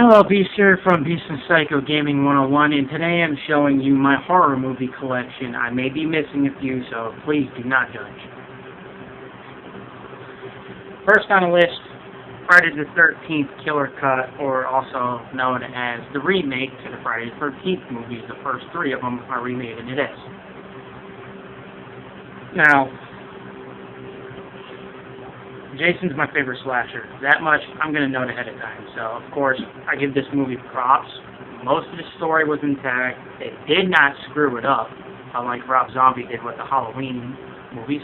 Hello, Beast here from Beast and Psycho Gaming 101, and today I'm showing you my horror movie collection. I may be missing a few, so please do not judge. First on the list, Friday the 13th Killer Cut, or also known as the remake to the Friday the 13th movies. The first three of them are remade into this. Now, Jason's my favorite slasher. That much I'm going to note ahead of time. So, of course, I give this movie props. Most of the story was intact. They did not screw it up, unlike Rob Zombie did with the Halloween movies.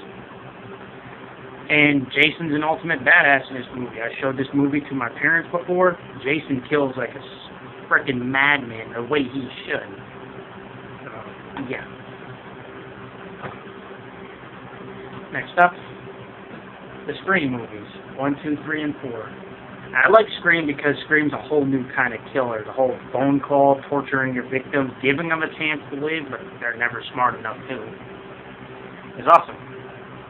And Jason's an ultimate badass in this movie. I showed this movie to my parents before. Jason kills like a freaking madman, the way he should. Yeah. Next up, the Scream movies, 1, 2, 3, and 4. I like Scream because Scream's a whole new kind of killer. The whole phone call, torturing your victims, giving them a chance to live, but they're never smart enough to. It's awesome.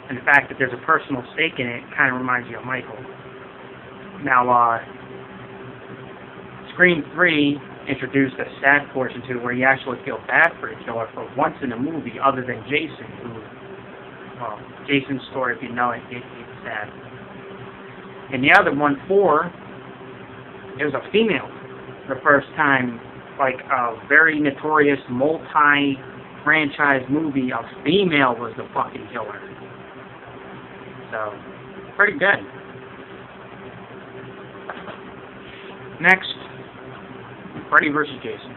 And the fact that there's a personal stake in it kind of reminds you of Michael. Now, Scream 3 introduced a sad portion to it where you actually feel bad for the killer for once in a movie other than Jason, who, well, Jason's story, if you know it, it's sad. And the other one, 4, it was a female. The first time, like a very notorious multi-franchise movie, a female was the fucking killer. So, pretty good. Next, Freddy vs. Jason.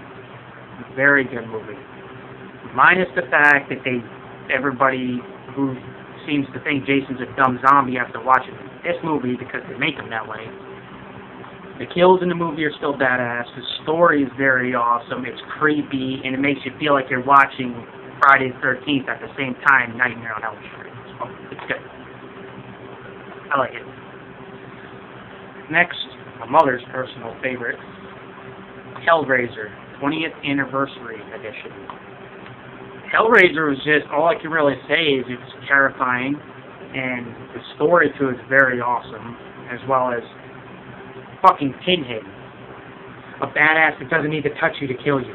Very good movie. Minus the fact that everybody who seems to think Jason's a dumb zombie after watching this movie because they make him that way. The kills in the movie are still badass. The story is very awesome. It's creepy, and it makes you feel like you're watching Friday the 13th at the same time, Nightmare on Elm Street. So, it's good. I like it. Next, my mother's personal favorite, Hellraiser, 20th Anniversary Edition. Hellraiser was just, all I can really say is it's terrifying, and the story to it is very awesome, as well as fucking Pinhead. A badass that doesn't need to touch you to kill you.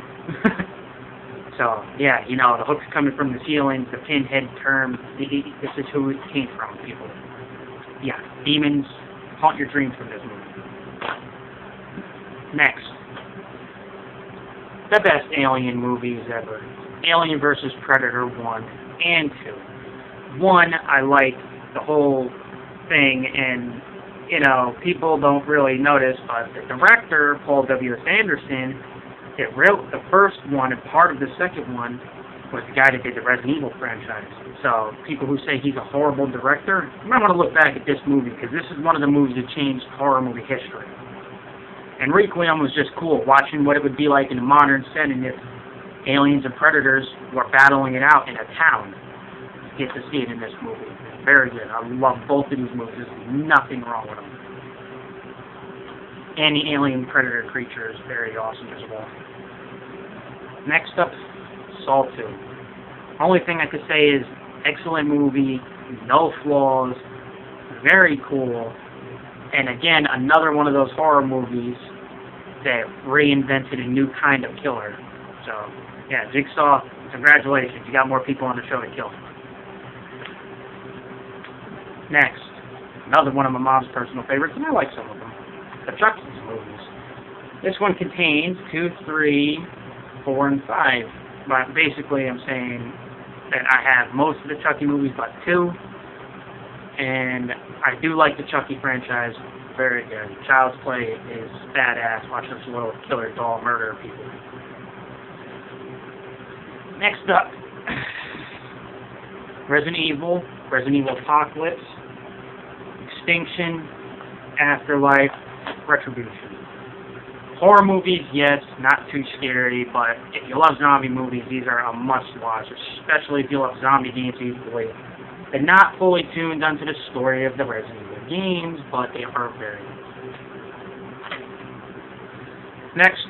So, yeah, you know, the hook's coming from the ceiling, the Pinhead term, this is who it came from, people. Yeah, demons haunt your dreams from this movie. Next, the best Alien movies ever. Alien vs. Predator 1 and 2. 1, I like the whole thing, and, you know, people don't really notice, but the director, Paul W.S. Anderson, the first one and part of the second one was the guy that did the Resident Evil franchise. So, people who say he's a horrible director, you might want to look back at this movie, because this is one of the movies that changed horror movie history. And Requiem was just cool, watching what it would be like in a modern setting if aliens and predators were battling it out in a town. You get to see it in this movie. Very good. I love both of these movies. There's nothing wrong with them. And the alien predator creature is very awesome as well. Next up, Saw 2. Only thing I could say is excellent movie, no flaws, very cool, and again, another one of those horror movies that reinvented a new kind of killer. So, yeah, Jigsaw, congratulations. You got more people on the show to kill. Next, another one of my mom's personal favorites, and I like some of them, the Chucky's movies. This one contains 2, 3, 4, and 5. But basically, I'm saying that I have most of the Chucky movies but 2. And I do like the Chucky franchise. Very good. Child's Play is badass. Watch this little killer doll murder people. Next up, Resident Evil Apocalypse, Extinction, Afterlife, Retribution. Horror movies, yes, not too scary, but if you love zombie movies, these are a must-watch, especially if you love zombie games equally. They're not fully tuned onto the story of the Resident Evil games, but they are very good. Next,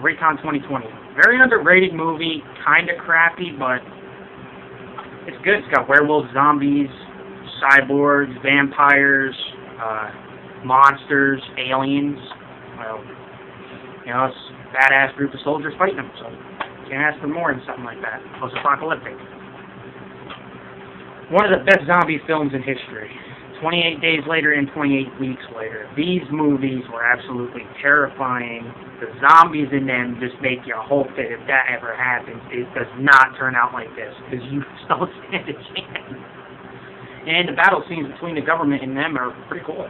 Recon 2020. Very underrated movie, kind of crappy, but it's good. It's got werewolves, zombies, cyborgs, vampires, monsters, aliens. Well, You know, it's a badass group of soldiers fighting them, so can't ask for more than something like that. Post-apocalyptic. One of the best zombie films in history. 28 Days Later and 28 Weeks Later. These movies were absolutely terrifying. The zombies in them just make you hope that if that ever happens, it does not turn out like this, because you don't stand a chance. And the battle scenes between the government and them are pretty cool.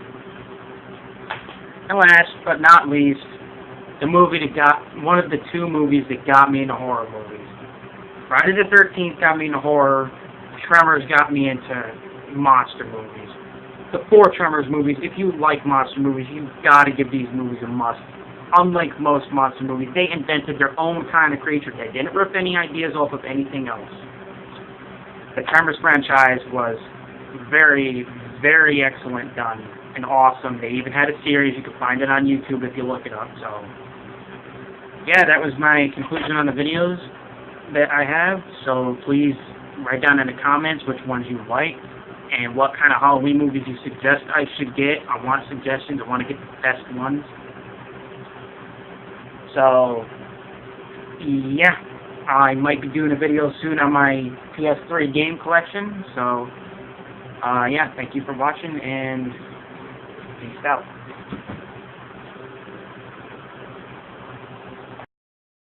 And last but not least, the movie that got, one of the two movies that got me into horror movies. Friday the 13th got me into horror. Tremors got me into monster movies. The 4 Tremors movies, if you like monster movies, you've got to give these movies a must. Unlike most monster movies, they invented their own kind of creature. They didn't rip any ideas off of anything else. The Tremors franchise was very, very excellent done and awesome. They even had a series. You can find it on YouTube if you look it up. So, yeah, that was my conclusion on the videos that I have. So please write down in the comments which ones you like and what kind of Halloween movies you suggest I should get. I want suggestions. I want to get the best ones. So, yeah, I might be doing a video soon on my PS3 game collection. So, yeah, thank you for watching, and peace out.